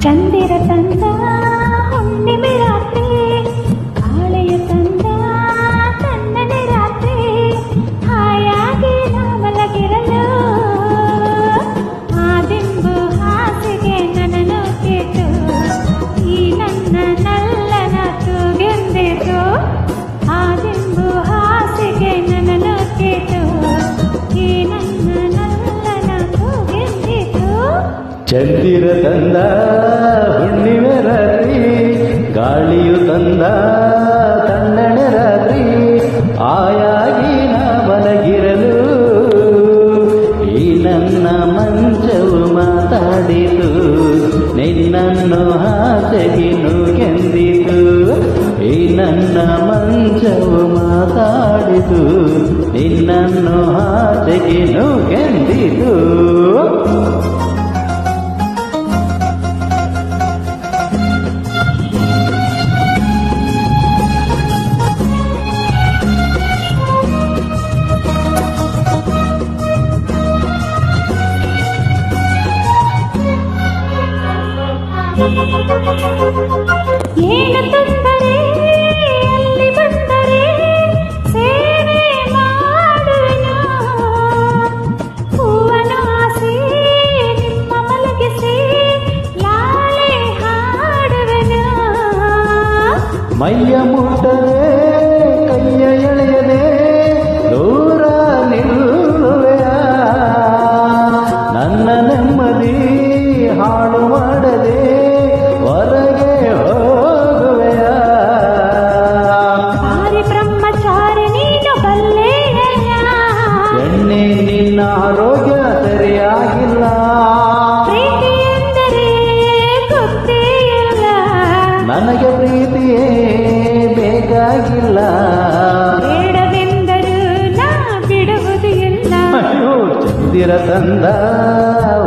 ಚಂದಿರ ತಂದ ಹುಣ್ಣಿಮೆ ರಾತ್ರಿ, ಆಳೆಯ ತಂದ ತಣ್ಣನೆ ರಾತ್ರಿ, ಹಾಯಾಗಿ ನಾ ಮಲಗಿರಲು ಆ ದಿಂಬು ಹಾಸಿಗೆ ನನ್ನನ್ನು ಕೇತು, ಈ ನನ್ನ ನಲ್ಲನ ತೂಗೆಂದಿತು. ಆ ದಿಂಬು ಹಾಸಿಗೆ ನನ್ನನ್ನು ಕೇತು, ಈ ನನ್ನ ನಲ್ಲನ ತೂಗೆಂದಿತು. ಚಂದಿರ ತಂದ ಹುಣ್ಣಿಮೆ ರಾತ್ರಿ, ಗಾಳಿಯು ತಂದ ತಣ್ಣನೆ ರಾತ್ರಿ, ಆಯಾಗಿ ನಾ ಮಲಗಿರಲು ಈ ನನ್ನ ಮಂಚವು ಮಾತಾಡಿತು, ನಿನ್ನನ್ನು ಹಾಸಿಗೆ ನೂಗೆಂದಿತು. ಈ ನನ್ನ ಮಂಚವು ಮಾತಾಡಿತು, ನಿನ್ನನ್ನು ಹಾಸಿಗೆ ನೂಗೆಂದಿತು. ಏನು ತೊಂದರೆ ಅಲ್ಲಿ ಬಂದರೆ ಸೇವೆ ಮಾಡುವೆನು, ಹೂವನ್ನು ಆಸೆ ನಿಮ್ಮ ಮಲಗಿಸಿ ಲಾಳೆ ಹಾಡುವೆನು. ಮೈಯ ಮುಟ್ಟದೆ ಕೈಯ ಎಳೆಯದೆ ದೂರ ನಿಲ್ಲುವೆಯ, ನನ್ನ ನೆಮ್ಮದಿ ಹಾಳು ಮಾಡದೆ ಹೊರಗೆ ಹೋಗುವೆಯ. ಭಾರಿ ಬ್ರಹ್ಮಚಾರಿ ನೀನು ಬಲ್ಲೆಯ, ಎಣ್ಣೆ ನಿನ್ನ ಆರೋಗ್ಯ ಸರಿಯಾಗಿಲ್ಲ, ಪ್ರೀತಿ ಎಂದರೆ ಗೊತ್ತೇ ಇಲ್ಲ, ನನಗೆ ಪ್ರೀತಿಯೇ ಬೇಕಾಗಿಲ್ಲ. ಬೇಡವೆಂದರೂ ನಾ ಬಿಡುವುದು ಇಲ್ಲ. ಅಯ್ಯೋ ಚಂದಿರ ತಂದ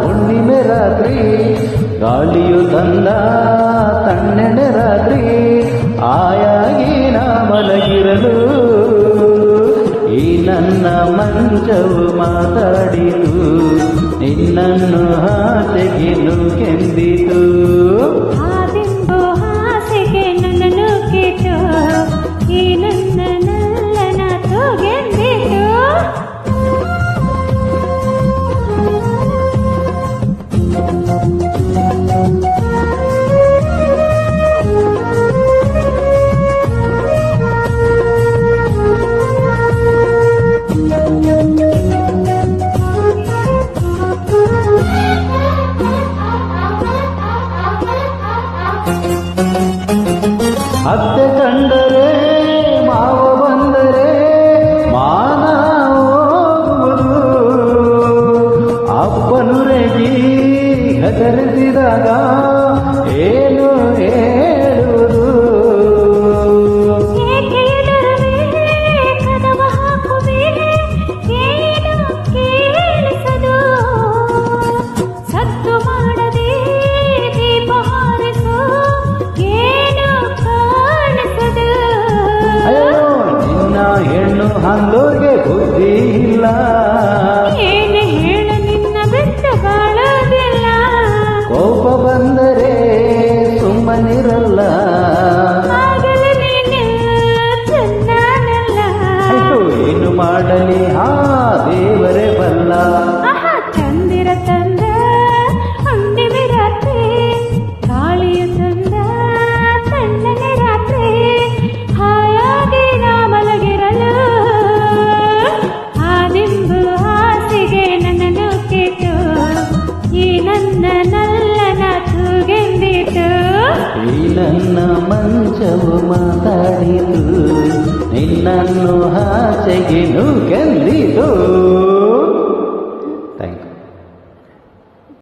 ಹುಣ್ಣಿಮೆ ರಾತ್ರಿ, ಗಾಳಿಯು ತಂದ ತಣ್ಣನೆ ರಾತ್ರಿ, ಆಯಾಗಿ ನಾ ಮಲಗಿರಲು ಈ ನನ್ನ ಮಂಚವು ಮಾತಾಡಿತು, ನಿನ್ನನ್ನು ಹಾಸಿಗೆ ನೂಗೆಂದಿತು. ಆ ದಿಂಬು ಹಾಸಿಗೆ ನನ್ನನ್ನು ಕೇತು, ಈ ನನ್ನ ನಲ್ಲನ ತೂಗೆಂದಿತು. ಅತ್ತೆ ಕಂಡರೆ ಮಾವ ಬಂದರೆ ಮಾನ ಹೋಗುವುದು, ಅಪ್ಪನು ರೇಗಿ ಹೆದರಿಸಿದಾಗ ಏನು ಹೇಳುವುದು. ಏಕೆ ಎದುರುವೆ ಕದವ ಹಾಕುವೆ, ಏನು ಕೇಳಿಸದು, ಸದ್ದು ಮಾಡದೆ ದೀಪ ಹಾರಿಸು, ಏನು ಕಾಣಿಸದು. ಅಯ್ಯೋ ನಿನ್ನ ಹೆಣ್ಣು ಹಂದೋರ್ಗೆ ಬುದ್ಧಿ ಇಲ್ಲ, ಏನು ಹೇಳು ನಿನ್ನ ಬಿಟ್ಟು ಬಾಳೋದಿಲ್ಲ, ಕೋಪ ಬಂದರೆ ಸುಮ್ಮನಿರಲ್ಲ. ಆಗಲು ನೀನು ಚೆನ್ನಾನಲ್ಲ. ಅಯ್ಯೋ ಏನು ಮಾಡಲಿ ಹಾ ದೇವರೇ ಬಲ್ಲ. ಆಹಾ ಚಂದಿರ ತಂದ ಹುಣ್ಣಿಮೆ ರಾತ್ರಿ, ಗಾಳಿಯು ತಂದ ತಣ್ಣನೆ ರಾತ್ರಿ, ಹಾಯಾಗಿ ನಾ ಮಲಗಿರಲು ಆ ದಿಂಬು ಹಾಸಿಗೆ ನನ್ನನ್ನು ಕೇತು, ಈ ನನ್ನ ನಲ್ಲನ ತೂಗೆಂದಿತು. ಈ ನನ್ನ ಮಂಚವು ಮಾತಾಡಿತು, ನಿನ್ನನ್ನು ಹಾಸಿಗೆ ನೂಗೆಂದಿತು.